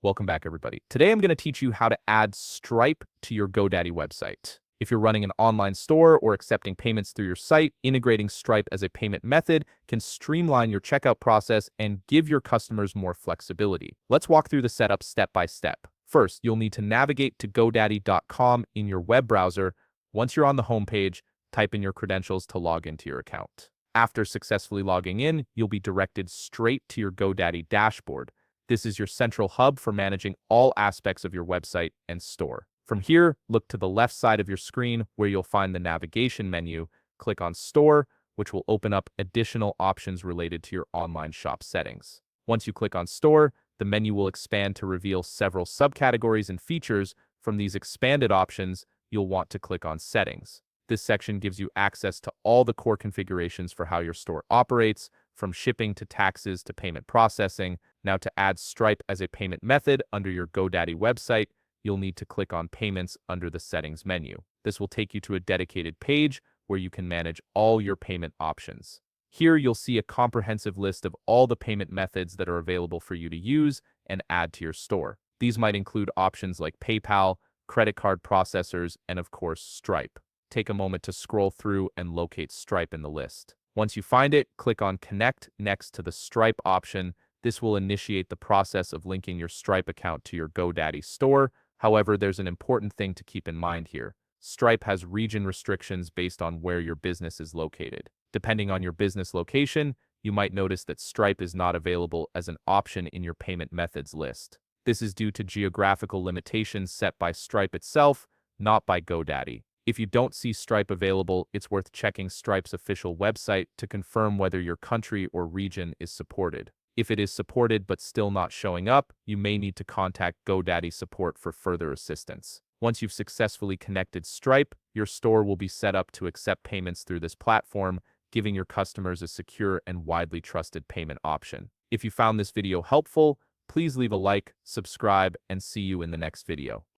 Welcome back, everybody. Today, I'm going to teach you how to add Stripe to your GoDaddy website. If you're running an online store or accepting payments through your site, integrating Stripe as a payment method can streamline your checkout process and give your customers more flexibility. Let's walk through the setup step by step. First, you'll need to navigate to GoDaddy.com in your web browser. Once you're on the homepage, type in your credentials to log into your account. After successfully logging in, you'll be directed straight to your GoDaddy dashboard. This is your central hub for managing all aspects of your website and store. From here, look to the left side of your screen where you'll find the navigation menu. Click on Store, which will open up additional options related to your online shop settings. Once you click on Store, the menu will expand to reveal several subcategories and features. From these expanded options, you'll want to click on Settings. This section gives you access to all the core configurations for how your store operates, from shipping to taxes to payment processing. Now, to add Stripe as a payment method under your GoDaddy website, you'll need to click on Payments under the Settings menu. This will take you to a dedicated page where you can manage all your payment options. Here, you'll see a comprehensive list of all the payment methods that are available for you to use and add to your store. These might include options like PayPal, credit card processors, and of course, Stripe. Take a moment to scroll through and locate Stripe in the list. Once you find it, click on Connect next to the Stripe option. This will initiate the process of linking your Stripe account to your GoDaddy store. However, there's an important thing to keep in mind here. Stripe has region restrictions based on where your business is located. Depending on your business location, you might notice that Stripe is not available as an option in your payment methods list. This is due to geographical limitations set by Stripe itself, not by GoDaddy. If you don't see Stripe available, it's worth checking Stripe's official website to confirm whether your country or region is supported. If it is supported but still not showing up, you may need to contact GoDaddy support for further assistance. Once you've successfully connected Stripe, your store will be set up to accept payments through this platform, giving your customers a secure and widely trusted payment option. If you found this video helpful, please leave a like, subscribe, and see you in the next video.